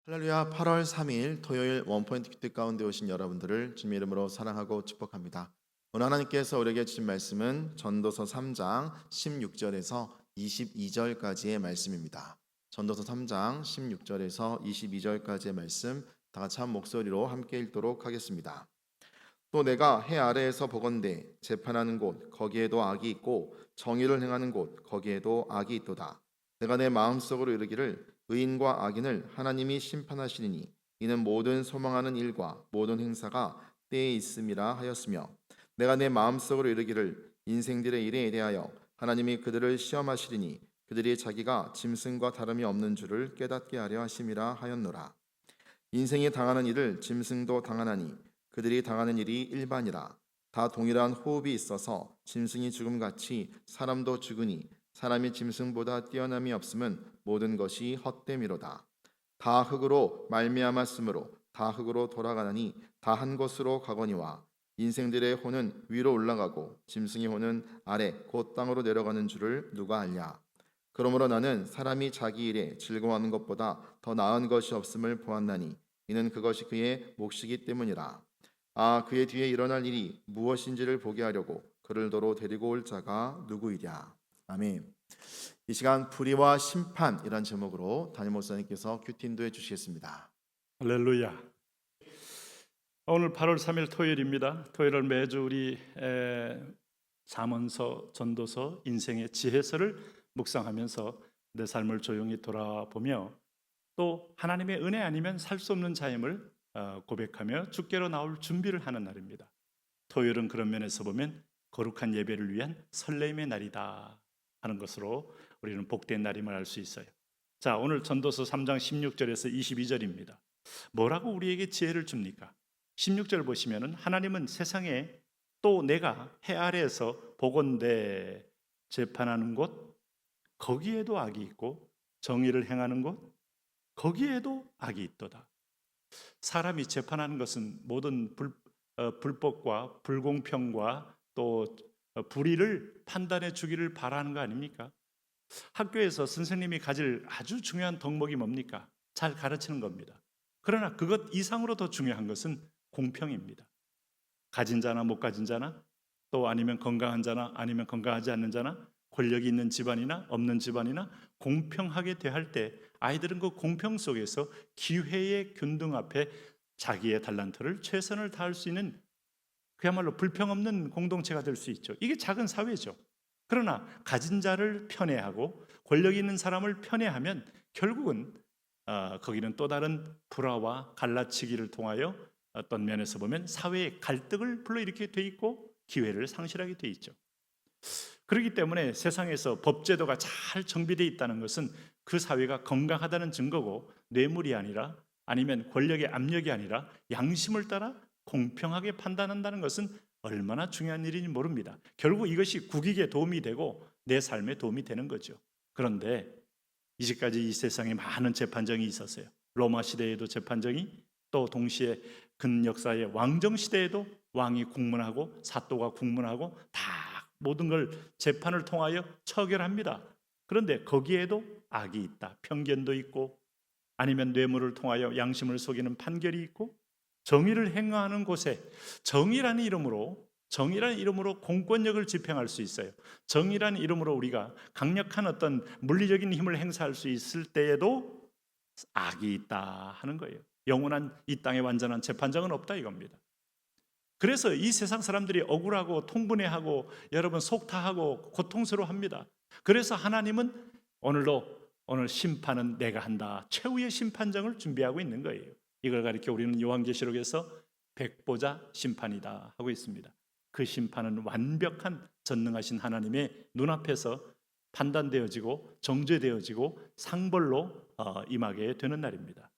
할렐루야. 8월 3일 토요일 원포인트 큐티 가운데 오신 여러분들을 주님의 이름으로 사랑하고 축복합니다. 오늘 하나님께서 우리에게 주신 말씀은 전도서 3장 16절에서 22절까지의 말씀입니다. 전도서 3장 16절에서 22절까지의 말씀 다 같이 한 목소리로 함께 읽도록 하겠습니다. 또 내가 해 아래에서 보건대 재판하는 곳 거기에도 악이 있고 정의를 행하는 곳 거기에도 악이 있도다. 내가 내 마음속으로 이르기를 의인과 악인을 하나님이 심판하시리니 이는 모든 소망하는 일과 모든 행사가 때에 있음이라 하였으며 내가 내 마음속으로 이르기를 인생들의 일에 대하여 하나님이 그들을 시험하시리니 그들이 자기가 짐승과 다름이 없는 줄을 깨닫게 하려 하심이라 하였노라. 인생이 당하는 일을 짐승도 당하나니 그들이 당하는 일이 일반이라. 다 동일한 호흡이 있어서 짐승이 죽음같이 사람도 죽으니 사람이 짐승보다 뛰어남이 없음은 모든 것이 헛됨이로다. 다 흙으로 말미암았으므로 다 흙으로 돌아가나니 다 한 곳으로 가거니와 인생들의 혼은 위로 올라가고 짐승의 혼은 아래 곧 땅으로 내려가는 줄을 누가 알랴. 그러므로 나는 사람이 자기 일에 즐거워하는 것보다 더 나은 것이 없음을 보았나니 이는 그것이 그의 몫이기 때문이라. 아, 그의 뒤에 일어날 일이 무엇인지를 보게 하려고 그를 도로 데리고 올 자가 누구이랴. 아멘. 이 시간 불의와 심판이란 제목으로 담임 목사님께서 큐티 인도해 주시겠습니다. 할렐루야. 오늘 8월 3일 토요일입니다. 토요일을 매주 우리 잠언서, 전도서, 인생의 지혜서를 묵상하면서 내 삶을 조용히 돌아보며 또 하나님의 은혜 아니면 살 수 없는 자임을 고백하며 주께로 나올 준비를 하는 날입니다. 토요일은 그런 면에서 보면 거룩한 예배를 위한 설레임의 날이다 하는 것으로 우리는 복된 날임을 알 수 있어요. 자, 오늘 전도서 3장 16절에서 22절입니다. 뭐라고 우리에게 지혜를 줍니까? 16절 보시면은 하나님은 세상에 또 내가 해 아래에서 보건대 재판하는 곳 거기에도 악이 있고 정의를 행하는 곳 거기에도 악이 있도다. 사람이 재판하는 것은 모든 불법과 불공평과 또 불의를 판단해 주기를 바라는 거 아닙니까? 학교에서 선생님이 가질 아주 중요한 덕목이 뭡니까? 잘 가르치는 겁니다. 그러나 그것 이상으로 더 중요한 것은 공평입니다. 가진 자나 못 가진 자나 또 아니면 건강한 자나 아니면 건강하지 않는 자나 권력이 있는 집안이나 없는 집안이나 공평하게 대할 때 아이들은 그 공평 속에서 기회의 균등 앞에 자기의 달란트를 최선을 다할 수 있는 그야말로 불평 없는 공동체가 될 수 있죠. 이게 작은 사회죠. 그러나 가진 자를 편애하고 권력 있는 사람을 편애하면 결국은 거기는 또 다른 불화와 갈라치기를 통하여 어떤 면에서 보면 사회의 갈등을 불러일으키게 돼 있고 기회를 상실하게 돼 있죠. 그렇기 때문에 세상에서 법제도가 잘 정비되어 있다는 것은 그 사회가 건강하다는 증거고 뇌물이 아니라 아니면 권력의 압력이 아니라 양심을 따라 공평하게 판단한다는 것은 얼마나 중요한 일인지 모릅니다. 결국 이것이 국익에 도움이 되고 내 삶에 도움이 되는 거죠. 그런데 이제까지 이 세상에 많은 재판정이 있었어요. 로마 시대에도 재판정이 또 동시에 근역사의 왕정 시대에도 왕이 국문하고 사또가 국문하고 다 모든 걸 재판을 통하여 처결합니다. 그런데 거기에도 악이 있다. 편견도 있고 아니면 뇌물을 통하여 양심을 속이는 판결이 있고 정의를 행하는 곳에 정의라는 이름으로 공권력을 집행할 수 있어요. 정의라는 이름으로 우리가 강력한 어떤 물리적인 힘을 행사할 수 있을 때에도 악이 있다 하는 거예요. 영원한 이 땅에 완전한 재판장은 없다 이겁니다. 그래서 이 세상 사람들이 억울하고 통분해하고 여러분 속타하고 고통스러워합니다. 그래서 하나님은 오늘 심판은 내가 한다. 최후의 심판정을 준비하고 있는 거예요. 이걸 가리켜 우리는 요한계시록에서 백보자 심판이다 하고 있습니다. 그 심판은 완벽한 전능하신 하나님의 눈앞에서 판단되어지고 정죄되어지고 상벌로 임하게 되는 날입니다.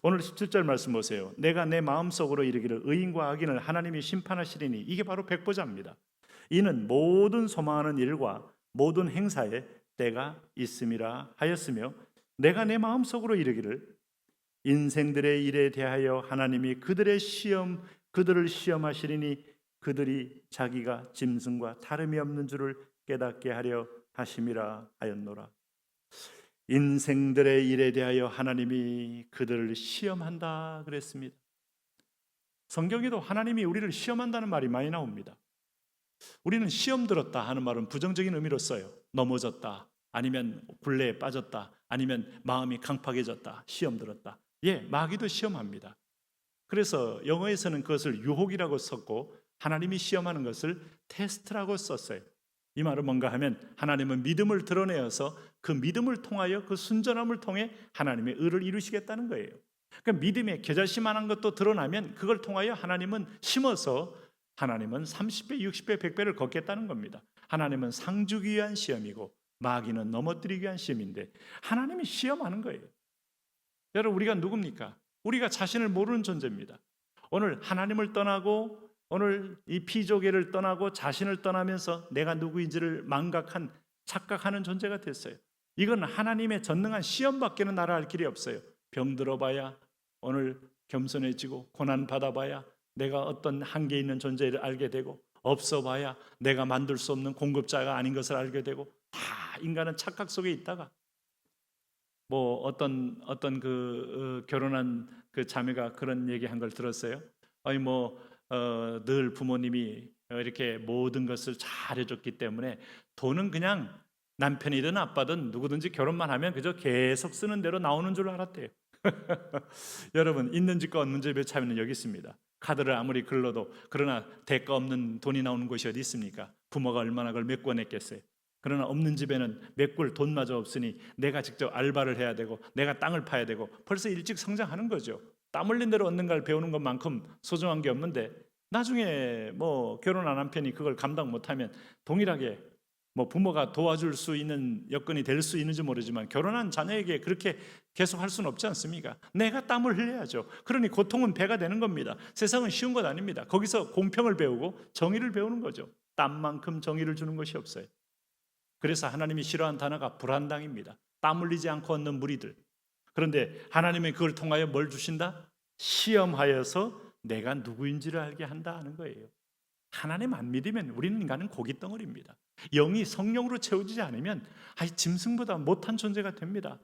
오늘 17절 말씀 보세요. 내가 내 마음속으로 이르기를 의인과 악인을 하나님이 심판하시리니 이게 바로 백보자입니다. 이는 모든 소망하는 일과 모든 행사에 때가 있음이라 하였으며 내가 내 마음속으로 이르기를 인생들의 일에 대하여 하나님이 그들을 시험하시리니 그들이 자기가 짐승과 다름이 없는 줄을 깨닫게 하려 하심이라 하였노라. 인생들의 일에 대하여 하나님이 그들을 시험한다 그랬습니다. 성경에도 하나님이 우리를 시험한다는 말이 많이 나옵니다. 우리는 시험 들었다 하는 말은 부정적인 의미로 써요. 넘어졌다, 아니면 굴레에 빠졌다, 아니면 마음이 강팍해졌다, 시험 들었다. 예, 마귀도 시험합니다. 그래서 영어에서는 그것을 유혹이라고 썼고 하나님이 시험하는 것을 테스트라고 썼어요. 이 말은 뭔가 하면 하나님은 믿음을 드러내어서 그 믿음을 통하여 그 순전함을 통해 하나님의 의를 이루시겠다는 거예요. 그러니까 믿음의 겨자씨만한 것도 드러나면 그걸 통하여 하나님은 심어서 하나님은 30배, 60배, 100배를 걷겠다는 겁니다. 하나님은 상 주기 위한 시험이고 마귀는 넘어뜨리기 위한 시험인데 하나님이 시험하는 거예요. 여러분, 우리가 누굽니까? 우리가 자신을 모르는 존재입니다. 오늘 하나님을 떠나고 오늘 이 피조계를 떠나고 자신을 떠나면서 내가 누구인지를 망각한 착각하는 존재가 됐어요. 이건 하나님의 전능한 시험밖에는 나를 알 길이 없어요. 병들어봐야 오늘 겸손해지고 고난 받아봐야 내가 어떤 한계 있는 존재를 알게 되고 없어봐야 내가 만들 수 없는 공급자가 아닌 것을 알게 되고 다 인간은 착각 속에 있다가 뭐 어떤 결혼한 그 자매가 그런 얘기한 걸 들었어요. 아니 늘 부모님이 이렇게 모든 것을 잘 해줬기 때문에 돈은 그냥 남편이든 아빠든 누구든지 결혼만 하면 그저 계속 쓰는 대로 나오는 줄 알았대요. 여러분, 있는 집과 없는 집의 차이는 여기 있습니다. 카드를 아무리 긁어도 그러나 대가 없는 돈이 나오는 곳이 어디 있습니까? 부모가 얼마나 그걸 메꿔냈겠어요. 그러나 없는 집에는 메꿀 돈마저 없으니 내가 직접 알바를 해야 되고 내가 땅을 파야 되고 벌써 일찍 성장하는 거죠. 땀 흘린 대로 얻는 걸 배우는 것만큼 소중한 게 없는데 나중에 뭐 결혼한 남편이 그걸 감당 못하면 동일하게 뭐 부모가 도와줄 수 있는 여건이 될 수 있는지 모르지만 결혼한 자녀에게 그렇게 계속 할 수는 없지 않습니까? 내가 땀을 흘려야죠. 그러니 고통은 배가 되는 겁니다. 세상은 쉬운 것 아닙니다. 거기서 공평을 배우고 정의를 배우는 거죠. 땀만큼 정의를 주는 것이 없어요. 그래서 하나님이 싫어하는 단어가 불안당입니다. 땀 흘리지 않고 얻는 무리들. 그런데 하나님은 그걸 통하여 뭘 주신다? 시험하여서 내가 누구인지를 알게 한다 하는 거예요. 하나님 안 믿으면 우리는 인간은 고깃덩어리입니다. 영이 성령으로 채워지지 않으면 짐승보다 못한 존재가 됩니다.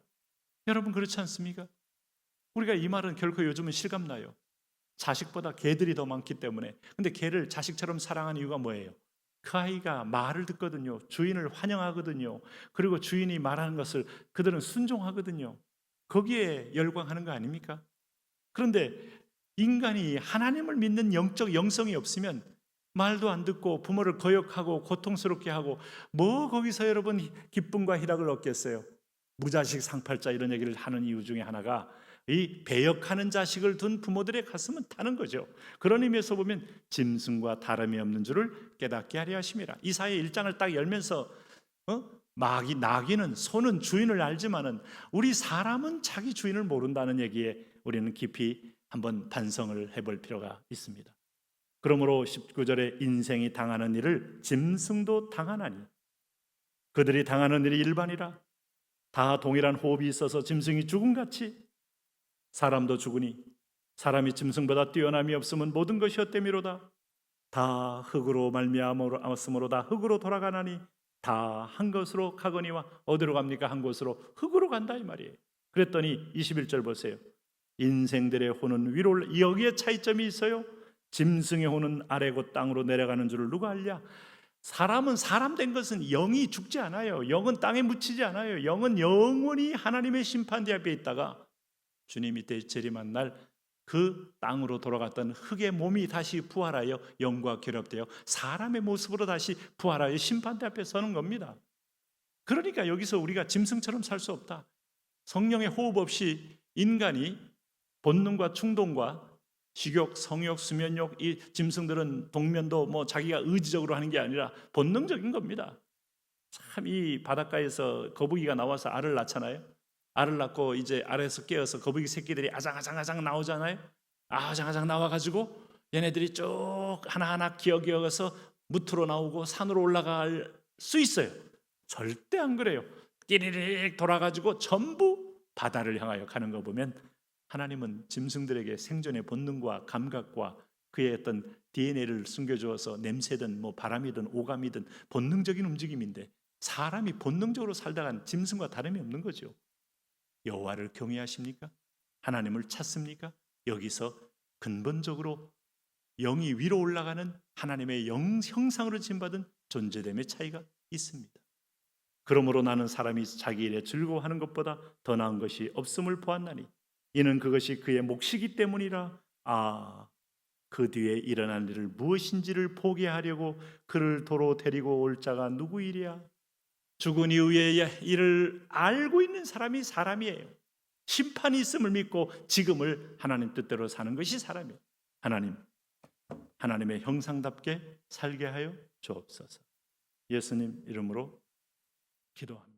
여러분, 그렇지 않습니까? 우리가 이 말은 결코 요즘은 실감나요. 자식보다 개들이 더 많기 때문에. 근데 개를 자식처럼 사랑하는 이유가 뭐예요? 그 아이가 말을 듣거든요. 주인을 환영하거든요. 그리고 주인이 말하는 것을 그들은 순종하거든요. 거기에 열광하는 거 아닙니까? 그런데 인간이 하나님을 믿는 영적 영성이 없으면 말도 안 듣고 부모를 거역하고 고통스럽게 하고 뭐 거기서 여러분 기쁨과 희락을 얻겠어요? 무자식 상팔자 이런 얘기를 하는 이유 중에 하나가 이 배역하는 자식을 둔 부모들의 가슴은 타는 거죠. 그런 의미에서 보면 짐승과 다름이 없는 줄을 깨닫게 하려 하심이라. 이사야 1장을 딱 열면서 나귀는 소는 주인을 알지만은 우리 사람은 자기 주인을 모른다는 얘기에 우리는 깊이 한번 반성을 해볼 필요가 있습니다. 그러므로 19절에 인생이 당하는 일을 짐승도 당하나니 그들이 당하는 일이 일반이라. 다 동일한 호흡이 있어서 짐승이 죽음같이 사람도 죽으니 사람이 짐승보다 뛰어남이 없으면 모든 것이 헛됨이로다. 다 흙으로 말미암았으므로 다 흙으로 돌아가나니 다 한 것으로 가거니와 어디로 갑니까? 한 곳으로 흙으로 간다 이 말이에요. 그랬더니 21절 보세요. 인생들의 혼은 위로 여기에 차이점이 있어요. 짐승의 혼은 아래고 땅으로 내려가는 줄을 누가 알랴? 사람은 사람 된 것은 영이 죽지 않아요. 영은 땅에 묻히지 않아요. 영은 영원히 하나님의 심판대 앞에 있다가 주님이 재림한 날 그 땅으로 돌아갔던 흙의 몸이 다시 부활하여 영과 결합되어 사람의 모습으로 다시 부활하여 심판대 앞에 서는 겁니다. 그러니까 여기서 우리가 짐승처럼 살 수 없다. 성령의 호흡 없이 인간이 본능과 충동과 식욕, 성욕, 수면욕, 이 짐승들은 동면도 뭐 자기가 의지적으로 하는 게 아니라 본능적인 겁니다. 참 이 바닷가에서 거북이가 나와서 알을 낳잖아요. 알을 낳고 이제 알에서 깨어서 거북이 새끼들이 아장아장 나오잖아요. 아장아장 나와가지고 얘네들이 쭉 하나하나 기어서 무트로 나오고 산으로 올라갈 수 있어요. 절대 안 그래요. 끼리릭 돌아가지고 전부 바다를 향하여 가는 거 보면 하나님은 짐승들에게 생존의 본능과 감각과 그의 어떤 DNA를 숨겨주어서 냄새든 뭐 바람이든 오감이든 본능적인 움직임인데 사람이 본능적으로 살다간 짐승과 다름이 없는 거죠. 여호와를 경외하십니까? 하나님을 찾습니까? 여기서 근본적으로 영이 위로 올라가는 하나님의 형상으로 지음받은 존재됨의 차이가 있습니다. 그러므로 나는 사람이 자기 일에 즐거워하는 것보다 더 나은 것이 없음을 보았나니 이는 그것이 그의 몫이기 때문이라. 그 뒤에 일어날 일을 무엇인지를 포기하려고 그를 도로 데리고 올 자가 누구이랴? 죽은 이후의 일을 알고 있는 사람이 사람이에요. 심판이 있음을 믿고 지금을 하나님 뜻대로 사는 것이 사람이에요. 하나님의 형상답게 살게 하여 주옵소서. 예수님 이름으로 기도합니다.